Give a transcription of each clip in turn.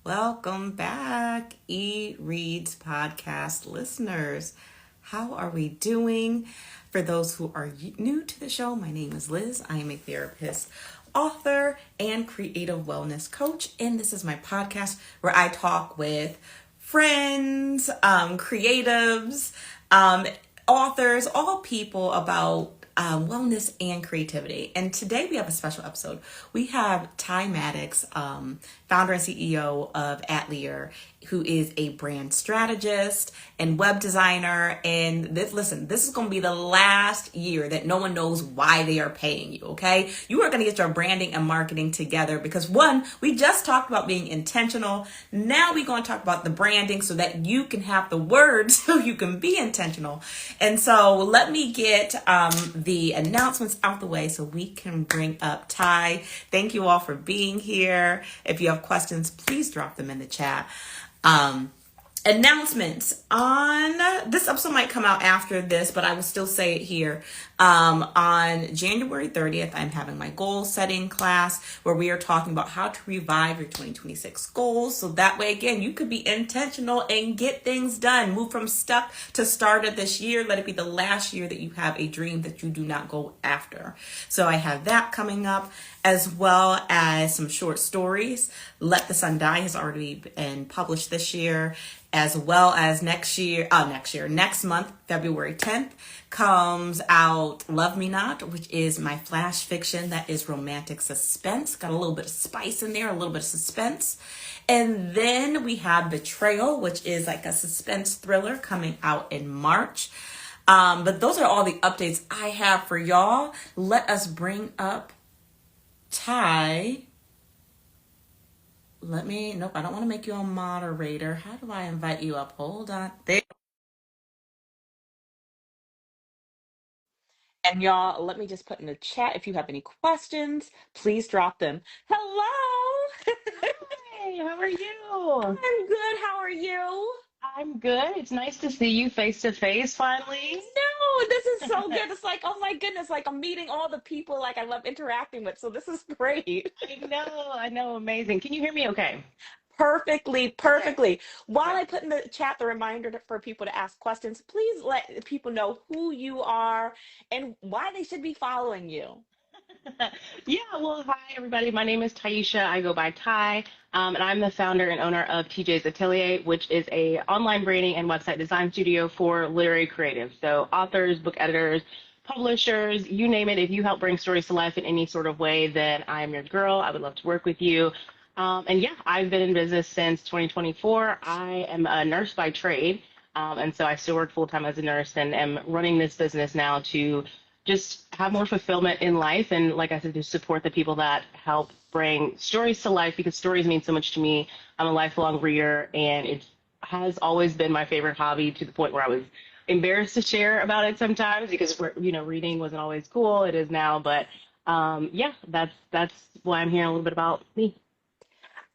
Welcome back, E Reads podcast listeners. How are we doing? For those who are new to the show, my name is Liz. I am a therapist, author, and creative wellness coach. And this is my podcast where I talk with friends, creatives, authors, all people about wellness and creativity. And today we have a special episode. We have Ty Maddox, founder and CEO of Atelier, who is a brand strategist and web designer. And this is going to be the last year that no one knows why they are paying you, okay? You are going to get your branding and marketing together because one, we just talked about being intentional. Now we're going to talk about the branding so that you can have the words so you can be intentional. And so let me get the announcements out the way so we can bring up Ty. Thank you all for being here. If you have questions, please drop them in the chat. Announcements on this episode might come out after this, but I will still say it here. On January 30th, I'm having my goal setting class where we are talking about how to revive your 2026 goals. So that way, again, you could be intentional and get things done. Move from stuck to started this year. Let it be the last year that you have a dream that you do not go after. So I have that coming up, as well as some short stories. Let the Sun Die has already been published this year, as well as next month, February 10th, comes out Love Me Not, which is my flash fiction that is romantic suspense. Got a little bit of spice in there, a little bit of suspense. And then we have Betrayal, which is like a suspense thriller coming out in March. But those are all the updates I have for y'all. Let us bring up Ty. Nope, I don't want to make you a moderator. How do I invite you up? Hold on. There. And y'all, let me just put in the chat if you have any questions, please drop them. Hello. Hey, how are you? I'm good. How are you? I'm good. It's nice to see you face to face finally. No, this is so good. It's like, oh my goodness, like I'm meeting all the people like I love interacting with. So this is great. I know, amazing. Can you hear me okay? Perfectly, Okay. perfectly. While Okay. I put in the chat the reminder for people to ask questions, please let people know who you are and why they should be following you. Yeah, well, hi everybody. My name is Taisha. I go by Ty, and I'm the founder and owner of TJ's Atelier, which is a online branding and website design studio for literary creatives. So authors, book editors, publishers, you name it. If you help bring stories to life in any sort of way, then I am your girl. I would love to work with you. And yeah, I've been in business since 2024. I am a nurse by trade. And so I still work full time as a nurse and am running this business now to just have more fulfillment in life. And like I said, to support the people that help bring stories to life because stories mean so much to me. I'm a lifelong reader and it has always been my favorite hobby to the point where I was embarrassed to share about it sometimes because reading wasn't always cool. It is now, but yeah, that's why I'm hearing a little bit about me.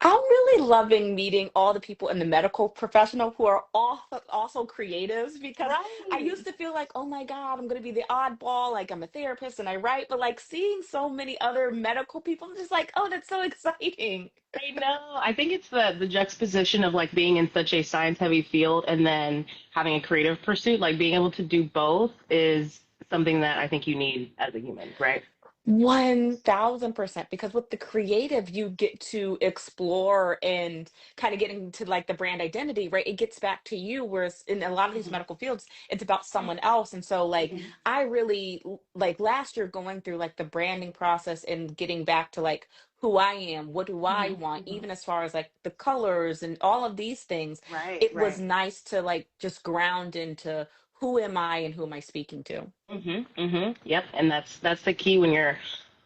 I'm really loving meeting all the people in the medical professional who are also creatives because I Right. used to feel like, oh my God, I'm going to be the oddball. Like I'm a therapist and I write, but like seeing so many other medical people, I'm just like, oh, that's so exciting. I know. I think it's the juxtaposition of like being in such a science heavy field and then having a creative pursuit, like being able to do both is something that I think you need as a human, right? 1000%. Because with the creative, you get to explore and kind of getting to like the brand identity, right? It gets back to you, whereas in a lot of these Hmm. medical fields, it's about someone else. And so, like, Hmm. I really like last year going through like the branding process and getting back to like who I am, what do I Hmm. want, Hmm. even as far as like the colors and all of these things. Right, It was right. nice to like just ground into who am I and who am I speaking to. Hmm. Hmm. Yep. And that's the key when you're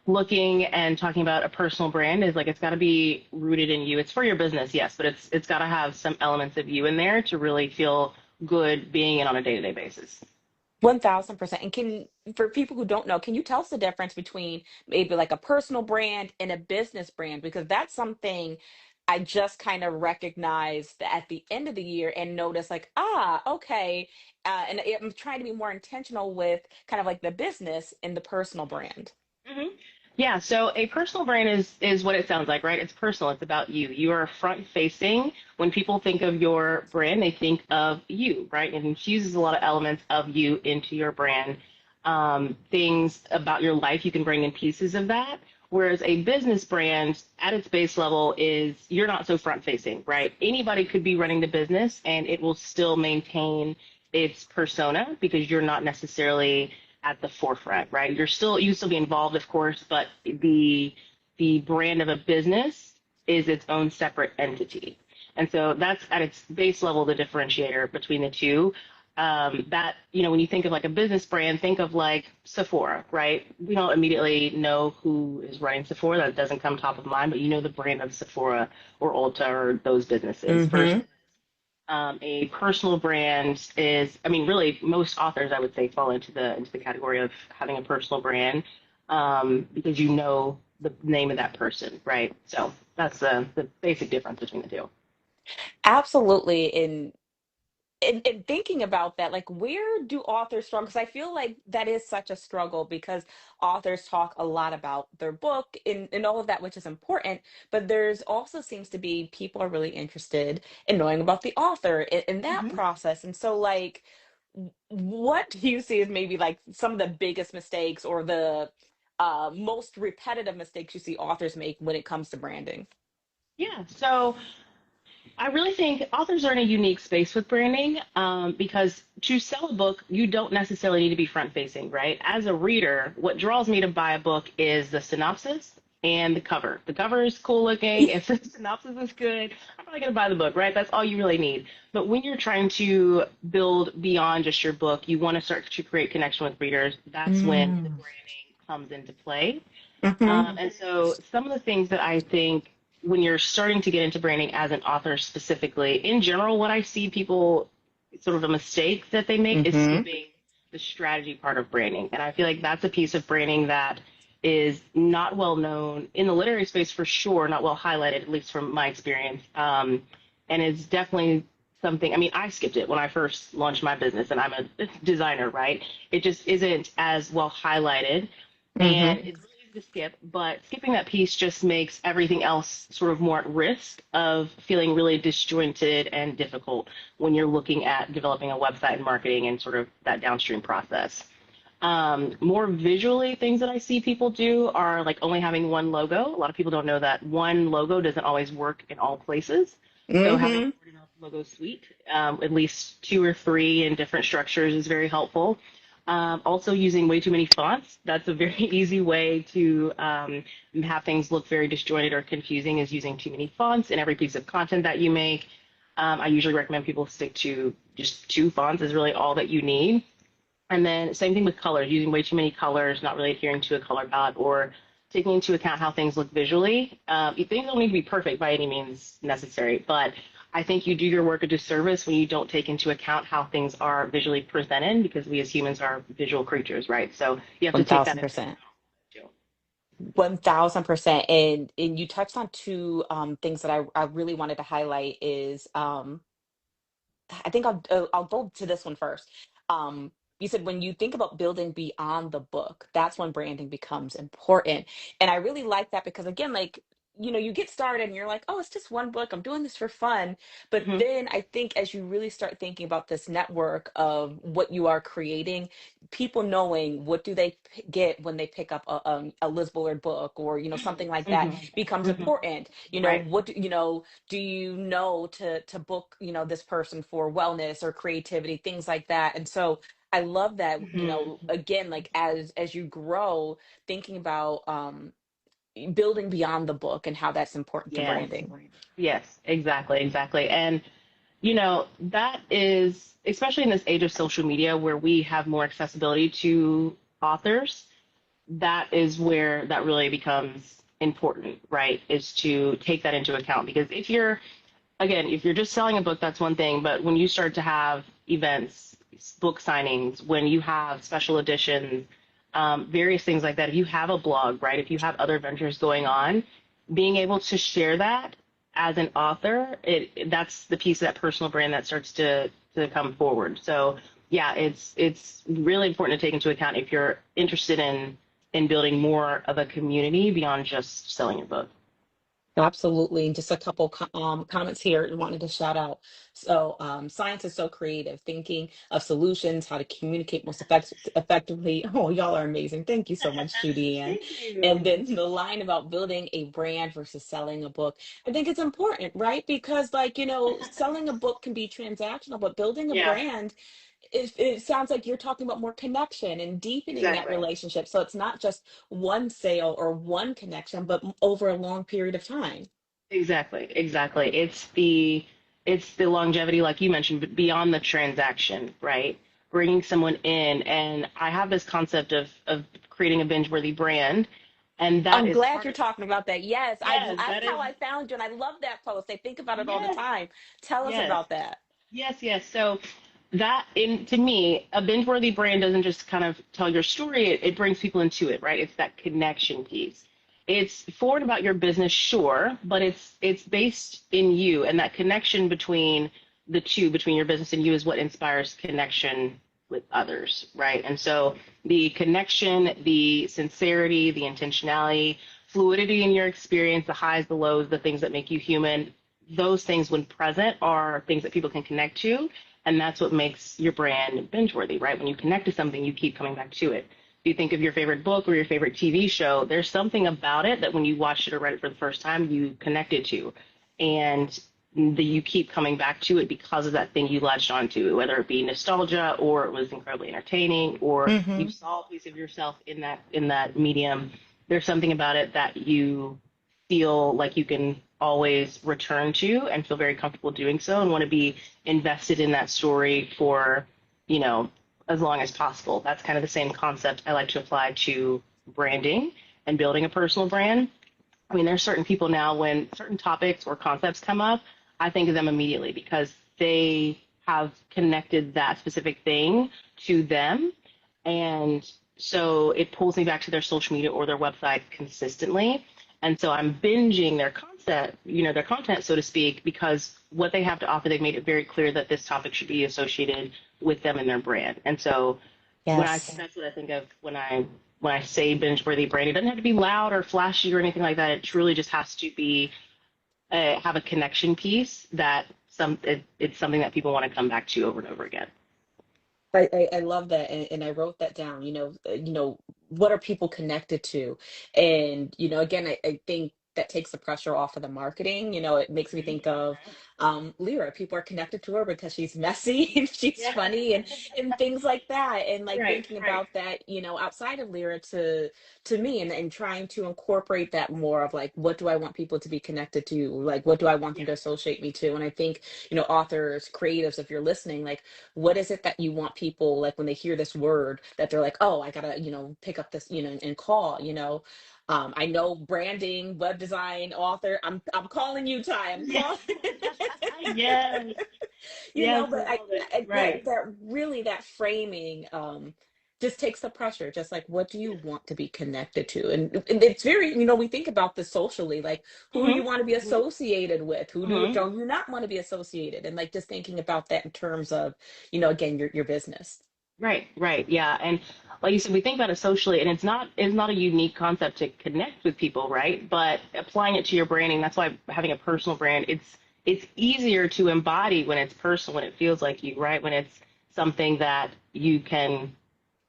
looking and talking about a personal brand is like it's got to be rooted in you. It's for your business, yes, but it's got to have some elements of you in there to really feel good being it on a day-to-day basis. 1000%. And for people who don't know, can you tell us the difference between maybe like a personal brand and a business brand? Because that's something I just kind of recognized at the end of the year and noticed like, okay. I'm trying to be more intentional with kind of like the business and the personal brand. Hmm. Yeah, so a personal brand is what it sounds like, right? It's personal. It's about you. You are front facing. When people think of your brand, they think of you, right? It infuses a lot of elements of you into your brand. Things about your life you can bring in pieces of that. Whereas a business brand at its base level is you're not so front facing, right? Anybody could be running the business and it will still maintain its persona because you're not necessarily at the forefront, right? You still be involved, of course, but the brand of a business is its own separate entity. And so that's at its base level the differentiator between the two. That, when you think of like a business brand, think of like Sephora, right? We don't immediately know who is running Sephora. That doesn't come top of mind, but you know the brand of Sephora or Ulta or those businesses. Versus Mm-hmm. a personal brand is, I mean, really, most authors I would say fall into the category of having a personal brand because you know the name of that person, right? So that's the basic difference between the two. Absolutely. And thinking about that, like, where do authors struggle? Because I feel like that is such a struggle because authors talk a lot about their book and all of that, which is important. But there's also seems to be people are really interested in knowing about the author in that Mm-hmm. process. And so, like, what do you see as maybe like some of the biggest mistakes or the most repetitive mistakes you see authors make when it comes to branding? Yeah, so I really think authors are in a unique space with branding because to sell a book, you don't necessarily need to be front facing, right? As a reader, what draws me to buy a book is the synopsis and the cover. The cover is cool looking. If the synopsis is good, I'm probably going to buy the book, right? That's all you really need. But when you're trying to build beyond just your book, you want to start to create connection with readers. That's when the Mm. branding comes into play. Hmm. And so some of the things that I think when you're starting to get into branding as an author specifically, in general, what I see people sort of a mistake that they make is Hmm. skipping the strategy part of branding. And I feel like that's a piece of branding that is not well known in the literary space for sure, not well highlighted, at least from my experience. And it's definitely something, I mean, I skipped it when I first launched my business and I'm a designer, right? It just isn't as well highlighted Hmm. and it's really easy to skip, but skipping that piece just makes everything else sort of more at risk of feeling really disjointed and difficult when you're looking at developing a website and marketing and sort of that downstream process. More visually, things that I see people do are like only having one logo. A lot of people don't know that one logo doesn't always work in all places. So having Hmm. a word enough logo suite, at least two or three in different structures is very helpful. Also using way too many fonts. That's a very easy way to have things look very disjointed or confusing is using too many fonts in every piece of content that you make. I usually recommend people stick to just two fonts is really all that you need. And then same thing with colors, using way too many colors, not really adhering to a color palette or taking into account how things look visually. Things don't need to be perfect by any means necessary, but I think you do your work a disservice when you don't take into account how things are visually presented because we as humans are visual creatures, right? So you have to take that into 1000%. account 1000%. And you touched on two things that I really wanted to highlight is I think I'll go to this one first. You said when you think about building beyond the book, that's when branding becomes important. And I really like that because again, like, you get started and you're like, oh, it's just one book. I'm doing this for fun. But too. then I think as you really start thinking about this network of what you are creating, people knowing what do they get when they pick up a Liz Bullard book or, something like that Hmm. becomes Hmm. important. Right. What do you know to book this person for wellness or creativity, things like that. And so I love that, Hmm. again, like as you grow, thinking about building beyond the book and how that's important to Yes. branding. Yes, exactly, exactly. And that is, especially in this age of social media where we have more accessibility to authors, that is where that really becomes important, right? Is to take that into account. Because if you're just selling a book, that's one thing. But when you start to have events, book signings, when you have special editions, various things like that, if you have a blog, right? If you have other ventures going on, being able to share that as an author, that's the piece of that personal brand that starts to come forward. So yeah, it's really important to take into account if you're interested in in building more of a community beyond just selling your book. Absolutely. And just a couple comments here I wanted to shout out. So, science is so creative, thinking of solutions, how to communicate most effectively. Oh, y'all are amazing. Thank you so much, Judy Ann. Thank And you. then the line about building a brand versus selling a book. I think it's important, right? Because, like, selling a book can be transactional, but building a Yeah, brand, it sounds like you're talking about more connection and deepening that exactly. relationship. So it's not just one sale or one connection, but over a long period of time. Exactly, exactly. It's the longevity, like you mentioned, but beyond the transaction, right? Bringing someone in, and I have this concept of creating a binge-worthy brand, and that I'm is glad part you're of. talking about that. Yes, Yes, that's that is. how I found you, and I love that post. I think about it all the Yes, time. Tell us yes. about that. Yes, yes. So that in to me, a binge-worthy brand doesn't just kind of tell your story, it brings people into it, right? It's that connection piece. It's forward about your business, sure, but it's based in you, and that connection between the two, between your business and you, is what inspires connection with others, right? And so the connection, the sincerity, the intentionality, fluidity in your experience, the highs, the lows, the things that make you human, those things when present are things that people can connect to, and that's what makes your brand binge worthy, right? When you connect to something, you keep coming back to it. If you think of your favorite book or your favorite TV show, there's something about it that when you watched it or read it for the first time, you connected to, and you keep coming back to it because of that thing you latched onto, whether it be nostalgia or it was incredibly entertaining or you Hmm. saw a piece of yourself in that medium. There's something about it that you feel like you can always return to and feel very comfortable doing so and want to be invested in that story for, you know, as long as possible. That's kind of the same concept I like to apply to branding and building a personal brand. I mean, there's certain people now when certain topics or concepts come up, I think of them immediately because they have connected that specific thing to them. And so it pulls me back to their social media or their website consistently. And so I'm binging their concept, their content, so to speak, because what they have to offer, they've made it very clear that this topic should be associated with them and their brand. And so Yes. that's what I think of when I say binge worthy brand. It doesn't have to be loud or flashy or anything like that. It truly just has to be have a connection piece that it's something that people want to come back to over and over again. I love that, and I wrote that down. What are people connected to? And again, I think that takes the pressure off of the marketing. It makes me think of Lyra. People are connected to her because she's messy and she's Yeah. funny and things like that. And like Right. thinking Right. about that, outside of Lyra to me and trying to incorporate that more of like what do I want people to be connected to? Like what do I want them Yeah. to associate me to? And I think, authors, creatives, if you're listening, like what is it that you want people like when they hear this word that they're like, oh, I gotta, pick up this, and call, I know branding, web design, author. I'm calling you, Ty. I'm Yeah. calling. Yes. Yes. But Love it. that Right. really that framing just takes the pressure. Just like, what do you Yeah. want to be connected to? And it's very, we think about this socially, like who do you Mhm. want to be Mhm. associated with? Who Mhm. don't you not want to be associated? And like just thinking about that in terms of, again, your business. Right, right, yeah, and like you said, we think about it socially, and it's not a unique concept to connect with people, right? But applying it to your branding, that's why having a personal brand, it's easier to embody when it's personal, when it feels like you, right? When it's something that you can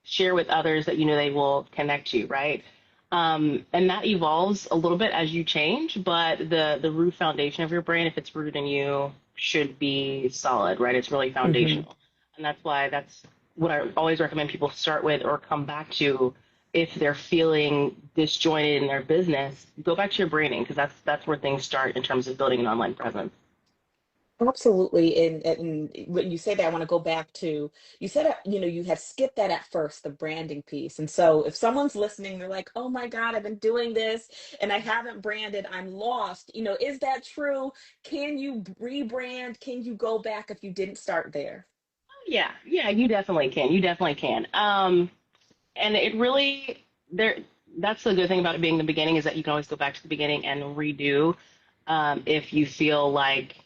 share with others that you know they will connect to, right? And that evolves a little bit as you change, but the root foundation of your brand, if it's rooted in you, should be solid, right? It's really Hmm. foundational, and that's what I always recommend people start with or come back to if they're feeling disjointed in their business. Go back to your branding because that's where things start in terms of building an online presence. Absolutely. And when you say that, I want to go back to, you said, you had skipped that at first, the branding piece. And so if someone's listening, they're like, oh my God, I've been doing this and I haven't branded, I'm lost. Is that true? Can you rebrand? Can you go back if you didn't start there? Yeah, yeah, you definitely can. You definitely can. And it really there. That's the good thing about it being the beginning is that you can always go back to the beginning and redo if you feel like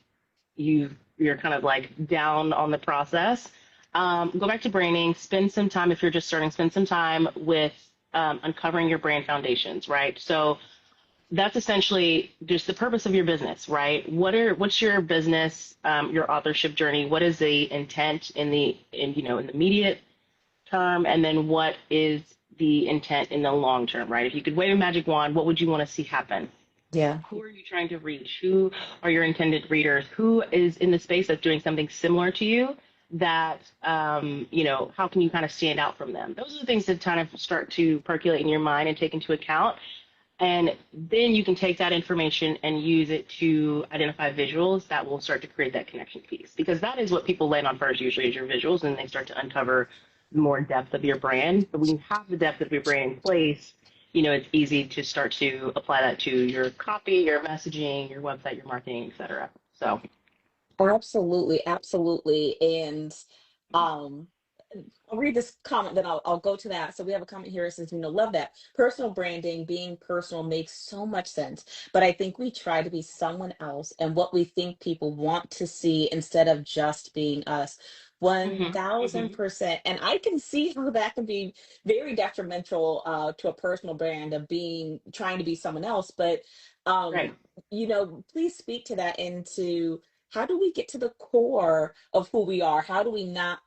you're kind of like down on the process. Go back to branding. Spend some time if you're just starting. Spend some time with uncovering your brand foundations, right? So that's essentially just the purpose of your business, right? What's your business, your authorship journey? What is the intent in the immediate term, and then what is the intent in the long term, right? If you could wave a magic wand, what would you want to see happen? Yeah. Who are you trying to reach? Who are your intended readers? Who is in the space that's doing something similar to you? That how can you kind of stand out from them? Those are the things that kind of start to percolate in your mind and take into account, and then you can take that information and use it to identify visuals that will start to create that connection piece. Because that is what people land on first, usually, is your visuals, and they start to uncover more depth of your brand. But when you have the depth of your brand in place, it's easy to start to apply that to your copy, your messaging, your website, your marketing, etc. So, Absolutely, absolutely. And um I'll read this comment, then I'll go to that. So we have a comment here that says, love that. Personal branding, being personal makes so much sense. But I think we try to be someone else and what we think people want to see instead of just being us. hmm hmm 1000%. And I can see how that can be very detrimental to a personal brand of being trying to be someone else. But right. please speak to that, into how do we get to the core of who we are? How do we not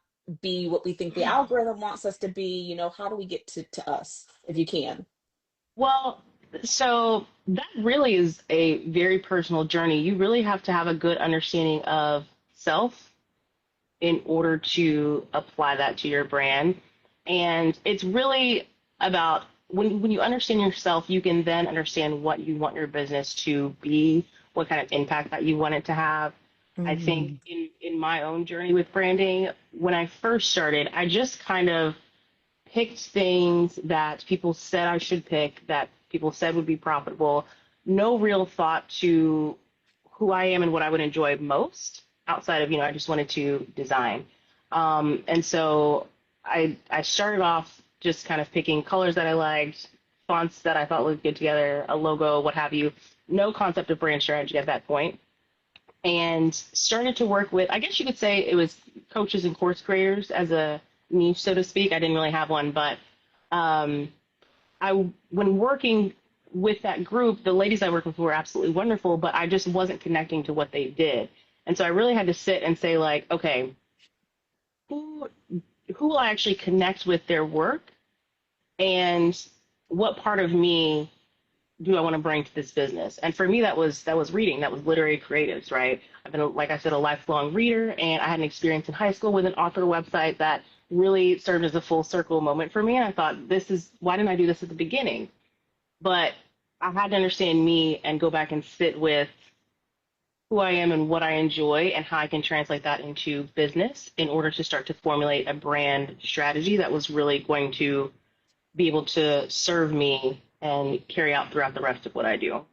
be what we think the algorithm wants us to be? How do we get to us, if you can? Well, so that really is a very personal journey. You really have to have a good understanding of self in order to apply that to your brand. And it's really about when you understand yourself, you can then understand what you want your business to be, what kind of impact that you want it to have. I think Mhm. in my own journey with branding, when I first started, I just kind of picked things that people said I should pick, that people said would be profitable. No real thought to who I am and what I would enjoy most outside of, I just wanted to design. And so I started off just kind of picking colors that I liked, fonts that I thought looked good together, a logo, what have you. No concept of brand strategy at that point. And started to work with, I guess you could say it was coaches and course creators as a niche, so to speak. I didn't really have one, but um, when working with that group, the ladies I worked with were absolutely wonderful, but I just wasn't connecting to what they did. And so I really had to sit and say, like, okay, who who will I actually connect with their work, and what part of me do I want to bring to this business? And for me, that was reading. That was literary creatives, right? I've been, like I said, a lifelong reader, and I had an experience in high school with an author website that really served as a full circle moment for me. And I thought, this is why didn't I do this at the beginning? But I had to understand me and go back and sit with who I am and what I enjoy and how I can translate that into business in order to start to formulate a brand strategy that was really going to be able to serve me and carry out throughout the rest of what I do.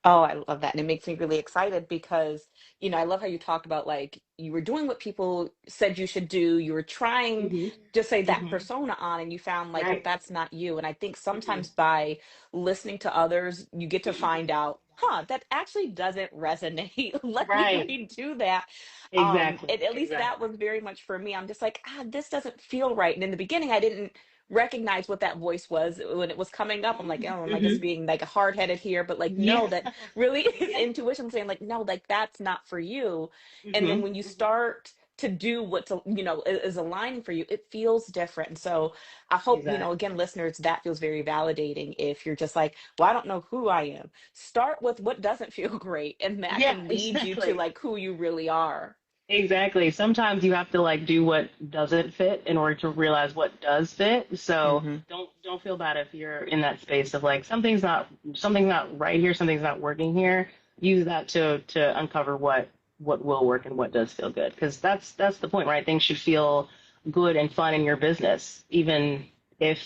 Oh, I love that. And it makes me really excited because, I love how you talked about, like, you were doing what people said you should do. You were trying hmm to say that hmm persona on, and you found like Right. that's not you. And I think Mm-mm. sometimes by listening to others, you get to find out, that actually doesn't resonate. Let me Right. redo that. Exactly. At least that Exactly. was very much for me. I'm just like, this doesn't feel right. And in the beginning, I didn't recognize what that voice was when it was coming up. I'm like, oh, am I just hmm being like hard headed here? But like, no, Yeah. that really is Yeah. intuition saying like, no, like that's not for you. And then hmm when you start to do what's is aligning for you, it feels different. And so I hope, Exactly. again, listeners, that feels very validating. If you're just like, well, I don't know who I am, start with what doesn't feel great, and that Yeah. can lead you to Exactly. like who you really are. Exactly. Sometimes you have to like do what doesn't fit in order to realize what does fit. So Hmm. don't feel bad if you're in that space of like something's not right here, something's not working here. Use that to uncover what will work and what does feel good. Because that's the point, right? Things should feel good and fun in your business, even if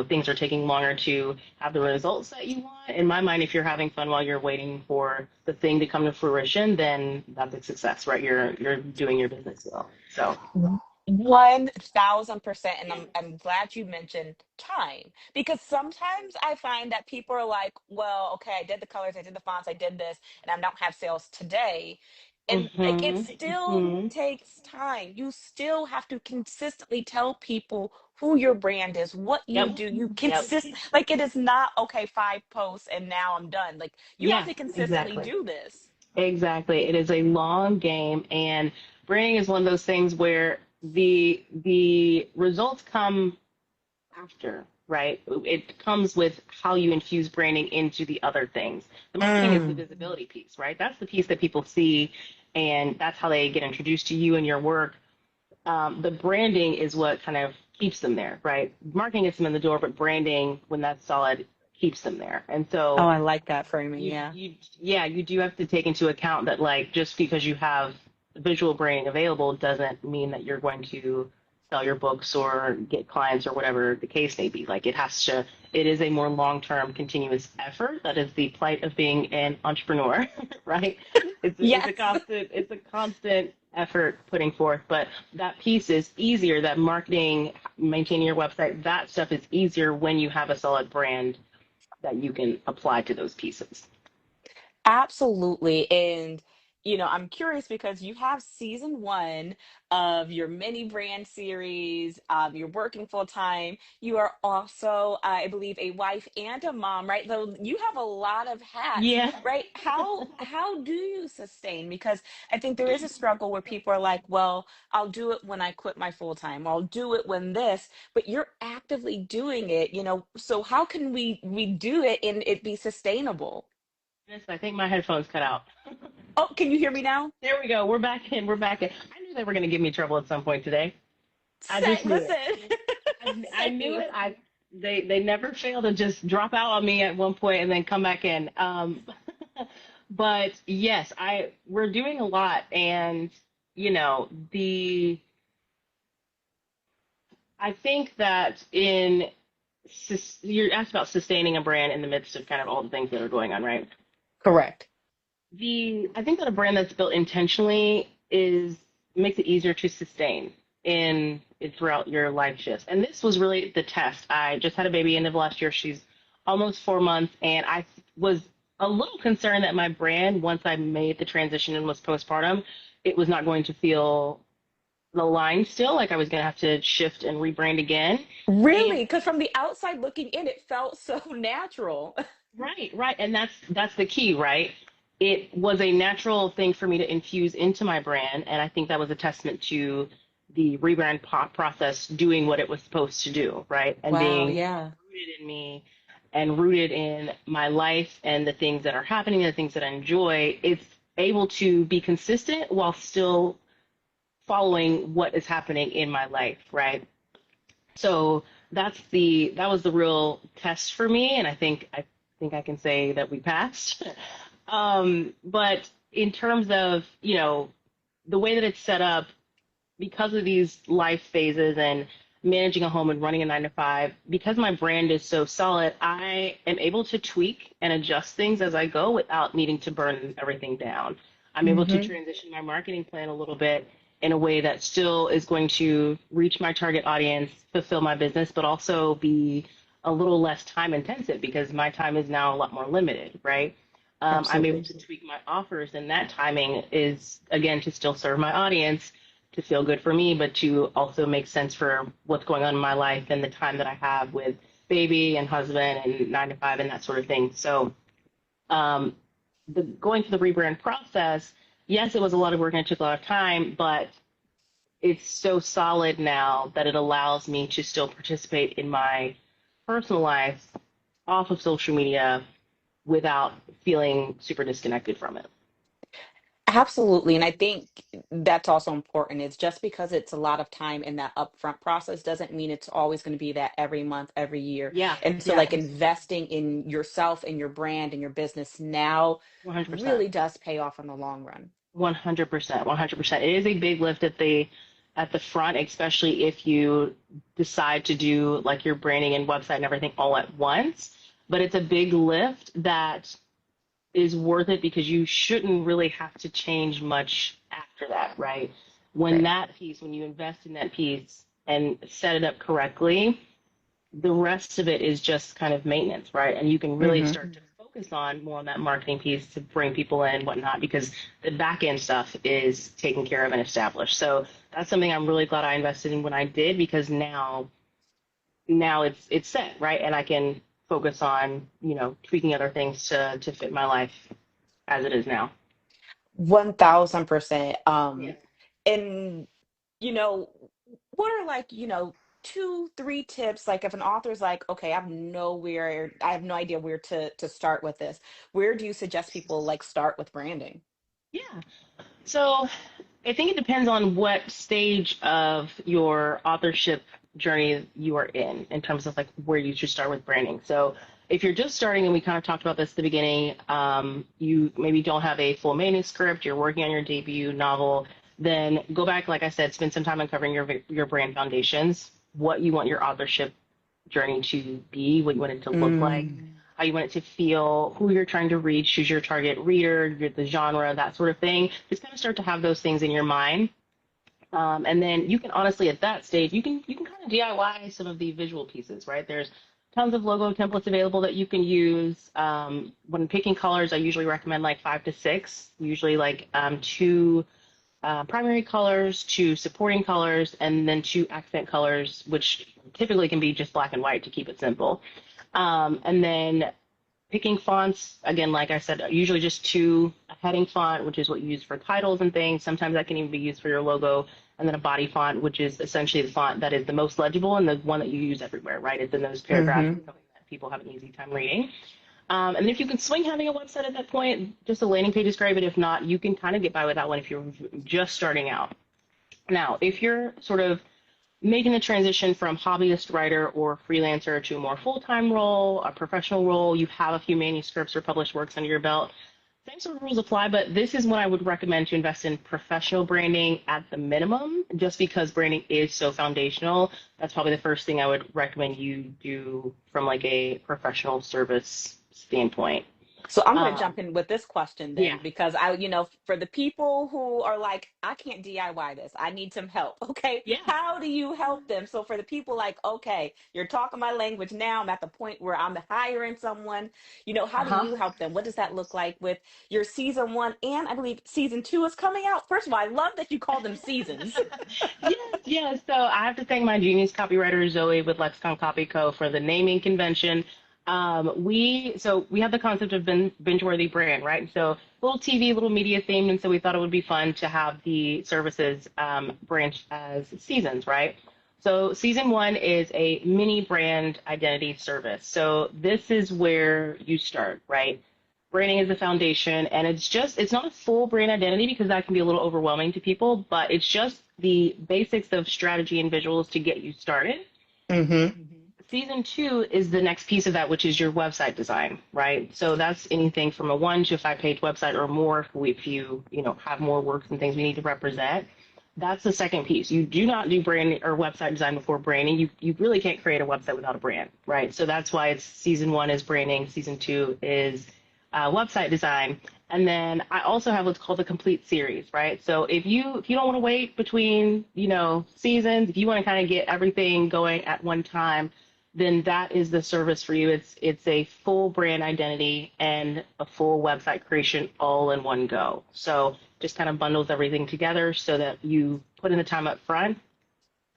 things are taking longer to have the results that you want. In my mind, if you're having fun while you're waiting for the thing to come to fruition, then that's a success, right? You're doing your business well. So 1000%. And yeah. I'm glad you mentioned time, because sometimes I find that people are like, well, okay, I did the colors, I did the fonts, I did this, and I don't have sales today. And like it still Mm-hmm. takes time. You still have to consistently tell people who your brand is, what you Yep. do. You Yep. like it is not okay, 5 posts and now I'm done. Like you have Yeah, to consistently exactly. do this. Exactly. It is a long game, and branding is one of those things where the results come after, right? It comes with how you infuse branding into the other things. The marketing is the Mm. visibility piece, right? That's the piece that people see, and that's how they get introduced to you and your work. The branding is what kind of keeps them there, right? Marketing gets them in the door, but branding, when that's solid, keeps them there. And Oh, so I like that framing. you Yeah. you yeah, you do have to take into account that, like, just because you have visual branding available doesn't mean that you're going to sell your books or get clients or whatever the case may be. Like, it is a more long-term continuous effort. That is the plight of being an entrepreneur. Right? It's a Yes. constant effort putting forth, but that piece is easier. That marketing, maintaining your website, that stuff is easier when you have a solid brand that you can apply to those pieces. Absolutely. And, I'm curious because you have season one of your mini brand series. You're working full time. You are also, I believe, a wife and a mom, right? So you have a lot of hats, Yeah. right? How do you sustain? Because I think there is a struggle where people are like, well, I'll do it when I quit my full time. I'll do it when this, but you're actively doing it, so how can we do it and it be sustainable? Yes, I think my headphones cut out. Oh, can you hear me now? There we go. We're back in. We're back in. I knew they were going to give me trouble at some point today. I just knew Listen, it. I knew same. it. They never fail to just drop out on me at one point and then come back in. But yes, we're doing a lot, and the I think that you're asked about sustaining a brand in the midst of kind of all the things that are going on, right? Correct. I think that a brand that's built intentionally is makes it easier to sustain throughout your life shifts. And this was really the test. I just had a baby end of last year. She's almost 4 months, and I was a little concerned that my brand, once I made the transition and was postpartum, it was not going to feel aligned still. Like I was going to have to shift and rebrand again. And Really? Because from the outside looking in, it felt so natural. right, right. And that's the key, right? It was a natural thing for me to infuse into my brand, and I think that was a testament to the rebrand process doing what it was supposed to do, right? And Wow, being yeah. rooted in me and rooted in my life and the things that are happening and the things that I enjoy. It's able to be consistent while still following what is happening in my life, right? So that was the real test for me, and I think I can say that we passed. But in terms of the way that it's set up, because of these life phases and managing a home and running a 9 to 5, because my brand is so solid, I am able to tweak and adjust things as I go without needing to burn everything down. I'm able to Hmm. transition my marketing plan a little bit in a way that still is going to reach my target audience, fulfill my business, but also be a little less time intensive because my time is now a lot more limited, right? I'm able Absolutely. to tweak my offers, and that timing is, again, to still serve my audience, to feel good for me, but to also make sense for what's going on in my life and the time that I have with baby and husband and 9 to 5 and that sort of thing. So, um, going through the rebrand process, yes, it was a lot of work and it took a lot of time, but it's so solid now that it allows me to still participate in my personal life off of social media without feeling super disconnected from it. Absolutely. And I think that's also important. It's just because it's a lot of time in that upfront process doesn't mean it's always going to be that every month, every year. Yeah, And so, yeah, like, investing in yourself and your brand and your business now 100%. really does pay off in the long run. 100%, 100%. It is a big lift at the front, especially if you decide to do like your branding and website and everything all at once. But it's a big lift that is worth it because you shouldn't really have to change much after that, right? Right. When you invest in that piece and set it up correctly, the rest of it is just kind of maintenance, right? And you can really Hmm. start to focus focus on more on that marketing piece to bring people in and whatnot, because the back end stuff is taken care of and established. So that's something I'm really glad I invested in when I did, because now it's set, right? And I can focus on, tweaking other things to fit my life as it is now. 1000%. Yeah. And you know, what are like, two, three tips? Like if an author's like, okay, I have no idea where to start with this. Where do you suggest people like start with branding? Yeah. So I think it depends on what stage of your authorship journey you are in terms of like where you should start with branding. So if you're just starting, and we kind of talked about this at the beginning, you maybe don't have a full manuscript, you're working on your debut novel, then go back, like I said, spend some time uncovering your brand foundations, what you want your authorship journey to be, what you want it to look like, Mm. how you want it to feel, who you're trying to reach, who's your target reader, the genre, that sort of thing. Just kind of start to have those things in your mind. And then you can honestly, at that stage, you can kind of DIY some of the visual pieces, right? There's tons of logo templates available that you can use. When picking colors, I usually recommend like 5 to 6, usually like two primary colors, two supporting colors, and then two accent colors, which typically can be just black and white to keep it simple. And then picking fonts, again, like I said, usually just two: a heading font, which is what you use for titles and things. Sometimes that can even be used for your logo. And then a body font, which is essentially the font that is the most legible and the one that you use everywhere, right? It's in those paragraphs, Mm-hmm. something that people have an easy time reading. And if you can swing having a website at that point, just a landing page is great. But if not, you can kind of get by with that one if you're just starting out. Now, if you're sort of making the transition from hobbyist writer or freelancer to a more full-time role, a professional role, you have a few manuscripts or published works under your belt, same sort of rules apply, but this is when I would recommend to invest in professional branding at the minimum, just because branding is so foundational. That's probably the first thing I would recommend you do from like a professional service standpoint. So I'm going to Um, jump in with this question yeah, then, because for the people who are like, I can't DIY this, I need some help. Okay. yeah, How do you help them? So for the people like, okay, you're talking my language now, I'm at the point where I'm hiring someone, how do uh-huh. you help them? What does that look like with your season one? And I believe season two is coming out. First of all, I love that you call them seasons. Yes, yes. So I have to thank my genius copywriter Zoe with Lexicon Copy Co. for the naming convention. We have the concept of binge-worthy brand, right? So little TV, little media themed, and so we thought it would be fun to have the services branch as seasons, right? So season one is a mini brand identity service. So this is where you start, right? Branding is the foundation, and it's not a full brand identity because that can be a little overwhelming to people, but it's just the basics of strategy and visuals to get you started. Mm-hmm. Season two is the next piece of that, which is your website design, right? So that's anything from a 1 to 5 page website or more if you have more works and things we need to represent. That's the second piece. You do not do brand or website design before branding. You really can't create a website without a brand, right? So that's why it's season one is branding, season two is website design, and then I also have what's called the complete series, right? So if you don't want to wait between seasons, if you want to kind of get everything going at one time, then that is the service for you. It's a full brand identity and a full website creation all in one go. So just kind of bundles everything together so that you put in the time up front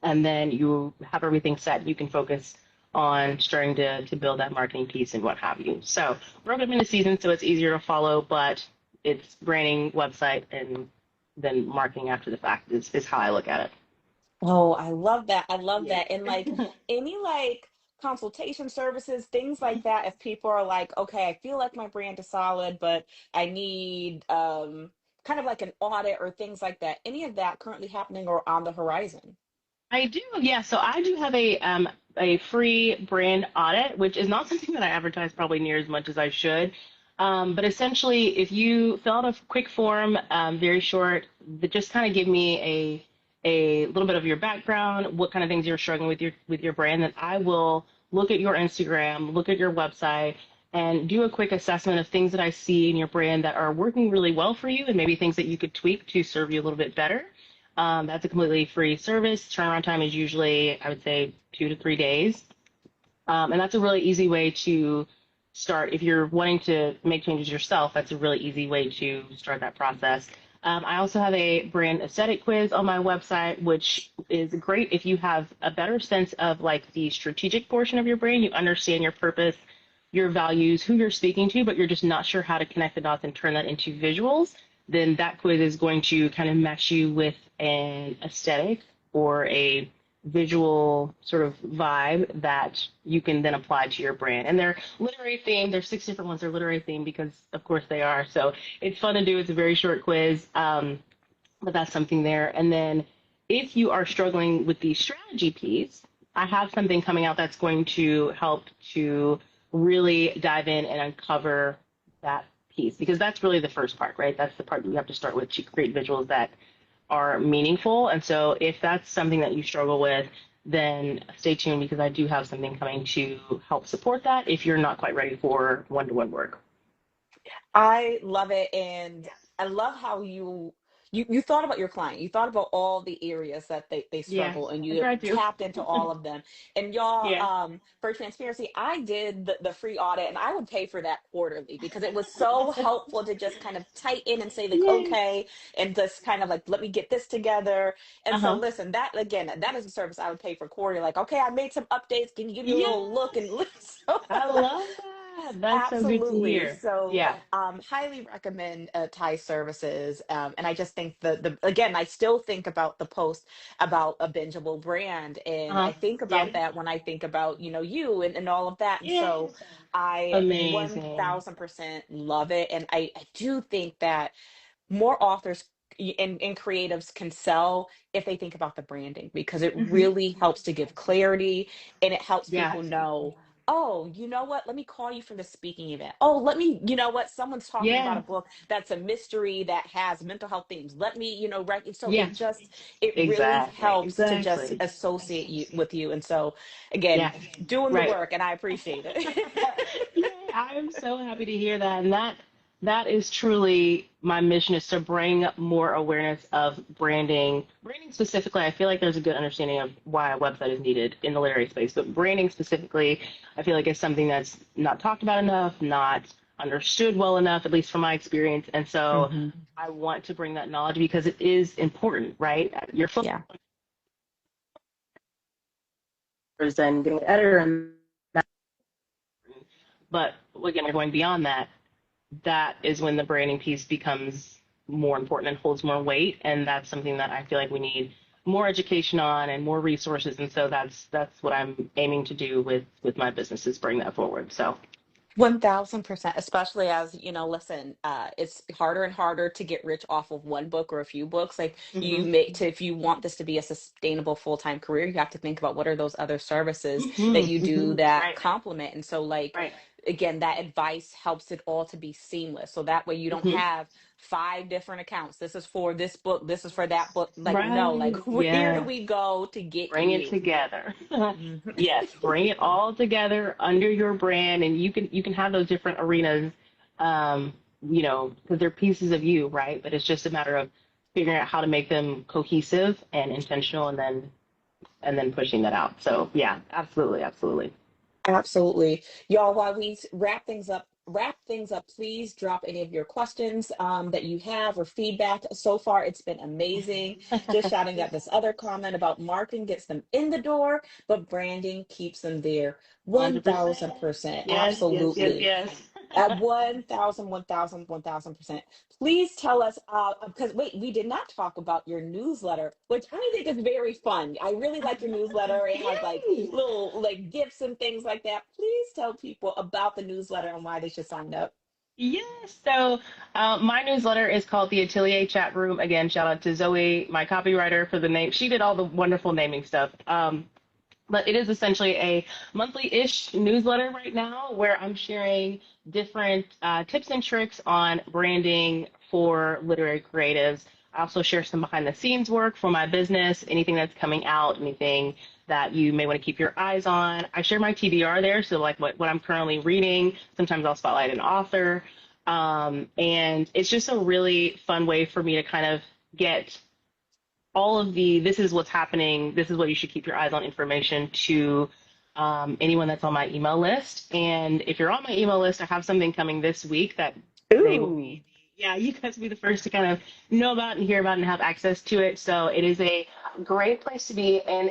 and then you have everything set. You can focus on starting to build that marketing piece and what have you. So broken up into seasons so it's easier to follow, but it's branding, website, and then marketing after the fact is how I look at it. Oh, I love that. I love Yeah. that. And like any like consultation services, things like that, if people are like, okay, I feel like my brand is solid, but I need kind of like an audit or things like that. Any of that currently happening or on the horizon? I do, yeah. So I do have a free brand audit, which is not something that I advertise probably near as much as I should. But essentially, if you fill out a quick form, very short, that just kind of give me a little bit of your background, what kind of things you're struggling with your brand, then I will look at your Instagram, look at your website, and do a quick assessment of things that I see in your brand that are working really well for you, and maybe things that you could tweak to serve you a little bit better. That's a completely free service. Turnaround time is usually, I would say, 2 to 3 days. And that's a really easy way to start. If you're wanting to make changes yourself, that's a really easy way to start that process. I also have a brand aesthetic quiz on my website, which is great if you have a better sense of like the strategic portion of your brand. You understand your purpose, your values, who you're speaking to, but you're just not sure how to connect the dots and turn that into visuals. Then that quiz is going to kind of match you with an aesthetic or a visual sort of vibe that you can then apply to your brand. And they're literary themed. There's 6 different ones. They're literary themed because, of course, they are. So it's fun to do. It's a very short quiz, but that's something there. And then if you are struggling with the strategy piece, I have something coming out that's going to help to really dive in and uncover that piece because that's really the first part, right? That's the part that you have to start with to create visuals that are meaningful. And so if that's something that you struggle with, then stay tuned because I do have something coming to help support that if you're not quite ready for one-to-one work. I love it, and I love how you thought about your client. You thought about all the areas that they Yeah, struggle, and I you tried to. tapped into all of them. And y'all, Yeah. for transparency, I did the free audit, and I would pay for that quarterly because it was so helpful to just kind of tighten and say like, Yay. okay, and just kind of like let me get this together. And so, Uh-huh. listen, that again, that is a service I would pay for quarterly. Like, okay, I made some updates. Can you give me a little look and Yes. so I love that. That's so good to absolutely. hear. So, Yeah. highly recommend Thai services. And I just think the again, I still think about the post about a bingeable brand, and Uh-huh. I think Yeah. about that when I think about you and all of that. And Yeah. so, I Amazing. 1000% love it, and I do think that more authors and creatives can sell if they think about the branding because it Hmm. really helps to give clarity and it helps Yeah. people know, oh, you know what, let me call you for the speaking event. Oh, let me, you know what, someone's talking about Yeah. a book that's a mystery that has mental health themes, let me, right. So Yeah. it really Exactly. helps to just Exactly. associate you with you. And so again, Yeah. doing the Right. work, and I appreciate it. Yay, I am so happy to hear that. And that is truly my mission is to bring more awareness of branding. Branding specifically, I feel like there's a good understanding of why a website is needed in the literary space, but branding specifically, I feel like is something that's not talked about enough, not understood well enough, at least from my experience. And so Hmm. I want to bring that knowledge because it is important, right? Your Yeah. followers and getting an editor and that, but again, we're going beyond that. That is when the branding piece becomes more important and holds more weight. And that's something that I feel like we need more education on and more resources. And so that's what I'm aiming to do with my business is bring that forward. So 1000%, especially as listen, it's harder and harder to get rich off of one book or a few books. Like you hmm make to if you want this to be a sustainable full-time career, you have to think about what are those other services that you do that right, complement. And so, like, right, again, that advice helps it all to be seamless. So that way you don't hmm have 5 different accounts. This is for this book, this is for that book. Like, no, like right. where do Yes. we go to get Bring it you? together. Mhm. Yes, bring it all together under your brand, and you can have those different arenas, because they're pieces of you, right? But it's just a matter of figuring out how to make them cohesive and intentional, and then pushing that out. So yeah, absolutely, absolutely. Absolutely. Y'all, while we wrap things up, please drop any of your questions that you have or feedback. So far, it's been amazing. Just shouting out this other comment about marketing gets them in the door, but branding keeps them there. 100%. 1000%. Yes, yes, yes, Absolutely. yes. At 1000, 1000, 1000%. Please tell us, because wait, we did not talk about your newsletter, which I think is very fun. I really like your newsletter. It has like Yay! little like gifts and things like that. Please tell people about the newsletter and why they should sign up. Yes. So my newsletter is called the Atelier Chat Room. Again, shout out to Zoe, my copywriter, for the name. She did all the wonderful naming stuff. But it is essentially a monthly-ish newsletter right now where I'm sharing different tips and tricks on branding for literary creatives. I also share some behind-the-scenes work for my business, anything that's coming out, anything that you may want to keep your eyes on. I share my TBR there, so like what I'm currently reading. Sometimes I'll spotlight an author. And it's just a really fun way for me to kind of get all of the this is what's happening, this is what you should keep your eyes on information to anyone that's on my email list. And if you're on my email list, I have something coming this week that they will Ooh. be, yeah, you guys will be the first to kind of know about and hear about and have access to it. So it is a great place to be. And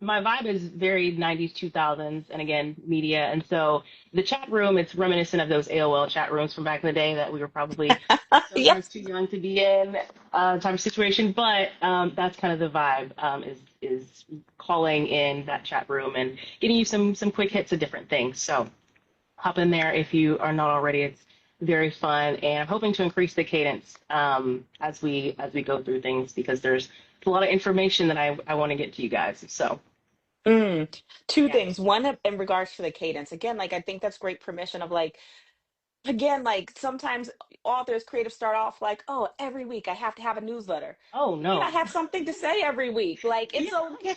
my vibe is very 90s, 2000s, and again, media. And so the chat room, it's reminiscent of those AOL chat rooms from back in the day that we were probably sometimes Yes. too young to be in type of situation. But that's kind of the vibe is calling in that chat room and getting you some quick hits of different things. So hop in there if you are not already. It's very fun, and I'm hoping to increase the cadence as we go through things because there's a lot of information that I want to get to you guys. So Mm. Two yeah. things. One, in regards to the cadence. Again, like I think that's great permission of like, again, like sometimes authors, creatives start off like, oh, every week I have to have a newsletter. Oh You may not no. have something to say every week. Like Yeah. it's okay.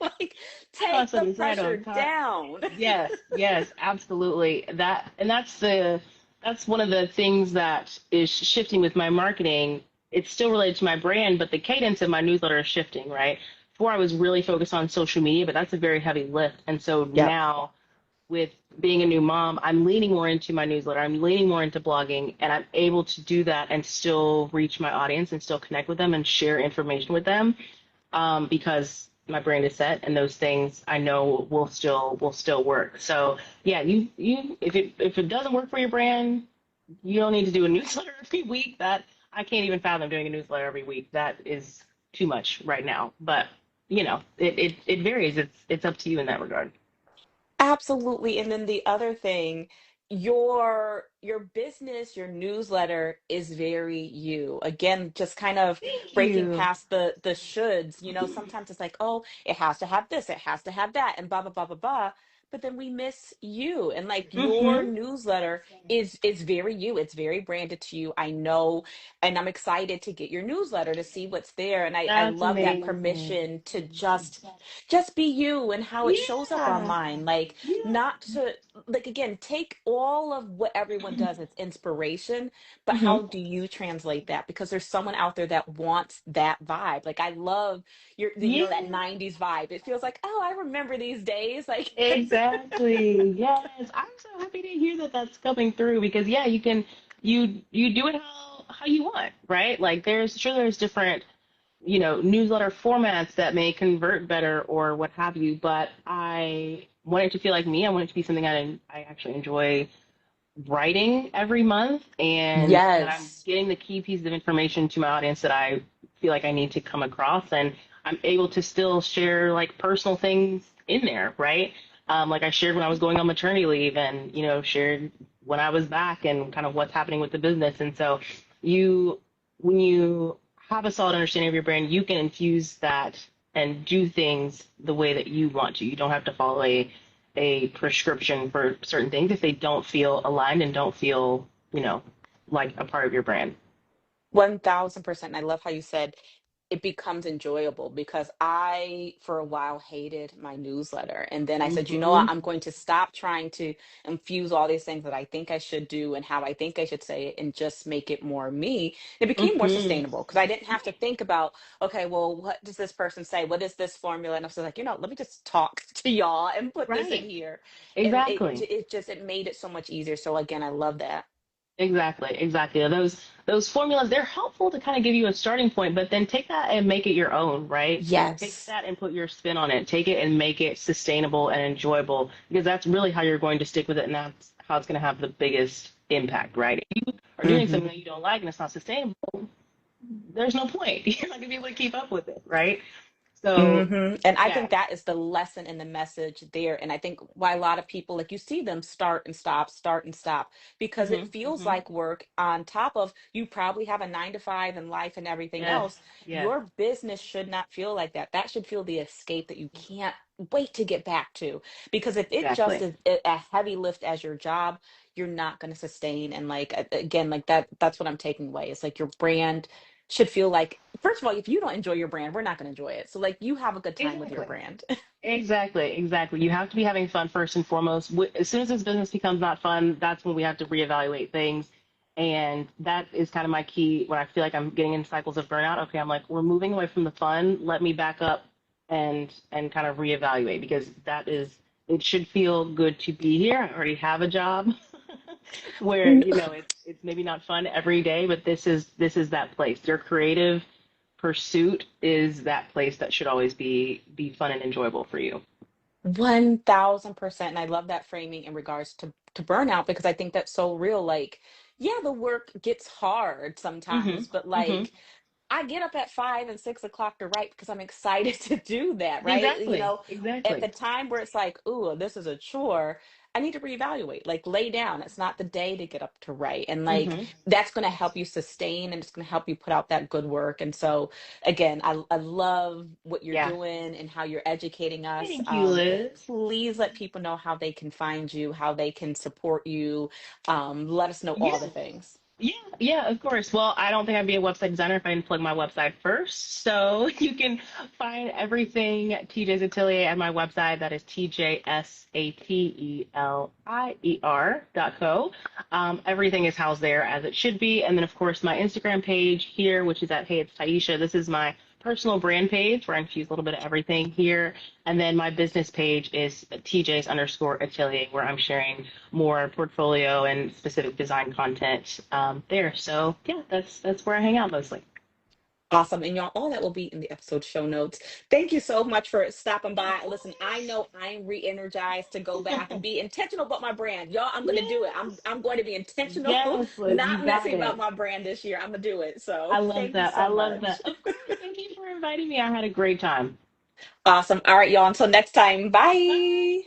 Like I got take the something to say. I pressure don't. down. Yes, yes, absolutely. That's one of the things that is shifting with my marketing. It's still related to my brand, but the cadence of my newsletter is shifting, right? Before I was really focused on social media, but that's a very heavy lift. And so Yep. now with being a new mom, I'm leaning more into my newsletter. I'm leaning more into blogging, and I'm able to do that and still reach my audience and still connect with them and share information with them because my brand is set and those things I know will still work. So yeah, you if it doesn't work for your brand, you don't need to do a newsletter every week. That I can't even fathom doing a newsletter every week. That is too much right now. But it varies. It's up to you in that regard. Absolutely. And then the other thing, your business, your newsletter is very you. Again, just kind of Thank breaking you. past the shoulds. Sometimes it's like, oh, it has to have this, it has to have that, and blah blah blah blah blah. But then we miss you. And like your Mm-hmm. newsletter is very you. It's very branded to you. I know, and I'm excited to get your newsletter to see what's there. And I That's love that amazing. permission to just be you and how it shows up Yeah. online. Like Yeah. not to like again take all of what everyone does as inspiration, but Mm-hmm. how do you translate that? Because there's someone out there that wants that vibe. Like I love Yeah. that 90s vibe. It feels like, oh, I remember these days. Like Exactly. Yes. I'm so happy to hear that that's coming through because yeah, you do it how you want, right? Like there's different, newsletter formats that may convert better or what have you, but I want it to feel like me. I want it to be something I actually enjoy writing every month and that I'm yes. getting the key pieces of information to my audience that I feel like I need to come across and I'm able to still share like personal things in there, right? Like I shared when I was going on maternity leave and, shared when I was back and kind of what's happening with the business. And so you, when you have a solid understanding of your brand, you can infuse that and do things the way that you want to. You don't have to follow a prescription for certain things if they don't feel aligned and don't feel, like a part of your brand. 1000%. I love how you said it becomes enjoyable because I, for a while, hated my newsletter. And then I said, you know what? Mm-hmm. I'm going to stop trying to infuse all these things that I think I should do and how I think I should say it and just make it more me. It became more Mm-hmm. sustainable because I didn't have to think about, okay, well, what does this person say? What is this formula? And I was like, let me just talk to y'all and put this in Right. here. And Exactly. it made it so much easier. So again, I love that. Exactly. Exactly. Those formulas, they're helpful to kind of give you a starting point, but then take that and make it your own, right? Take Yes. that and put your spin on it. Take it and make it sustainable and enjoyable because that's really how you're going to stick with it and that's how it's going to have the biggest impact, right? If you are doing Mm-hmm. something that you don't like and it's not sustainable, there's no point. You're not gonna be able to keep up with it, right? So And I yeah. think that is the lesson in the message there. And I think why a lot of people, like you see them start and stop, because it Mhm. feels Mhm. like work on top of you probably have a 9 to 5 in life and everything Yes. else. Yes. Your business should not feel like that. That should feel the escape that you can't wait to get back to. Because if it just Exactly. is a heavy lift as your job, you're not going to sustain. And like, again, like that's what I'm taking away. It's like your brand should feel like, first of all, if you don't enjoy your brand, we're not going to enjoy it. So like you have a good time with your Exactly. brand. Exactly. Exactly. You have to be having fun first and foremost. As soon as this business becomes not fun, that's when we have to reevaluate things. And that is kind of my key when I feel like I'm getting in cycles of burnout. Okay, I'm like, we're moving away from the fun. Let me back up and kind of reevaluate, because that is, it should feel good to be here. I already have a job where, N- you know, it's maybe not fun every day, but this is that place. Your creative pursuit is that place that should always be fun and enjoyable for you. 1000%. And I love that framing in regards to burnout, because I think that's so real. Like, yeah, the work gets hard sometimes, Mhm. but Mhm. like I get up at 5 and 6 o'clock to write because I'm excited to do that, right? Exactly. At the Exactly. time where it's like, ooh, this is a chore, I need to reevaluate, like lay down. It's not the day to get up to write. And like Mhm. that's going to help you sustain and it's going to help you put out that good work. And so, again, I love what you're Yeah. doing and how you're educating us. Thank you, Liz. Please let people know how they can find you, how they can support you. Let us know all the Yes. things. Yeah, yeah, of course. Well, I don't think I'd be a website designer if I didn't plug my website first. So you can find everything TJ's Atelier at my website. That is TJSATELIER.co. Everything is housed there as it should be. And then, of course, my Instagram page here, which is at Hey, it's Taisha. This is my personal brand page where I infuse a little bit of everything here. And then my business page is TJ's underscore atelier, where I'm sharing more portfolio and specific design content there. So yeah, that's where I hang out mostly. Awesome. And y'all, all that will be in the episode show notes. Thank you so much for stopping Of by. Listen, I course. know I'm re-energized to go back and be intentional about my brand. Y'all, I'm gonna do it. I'm Yes. I'm going to be intentional, Yes, Liz, you not got messy about it. my brand this year. I'm gonna do it. So I love thank you that. I so love much. that. Of course. Thank you for inviting me. I had a great time. Awesome. All right, y'all. Until next time. Bye. Bye.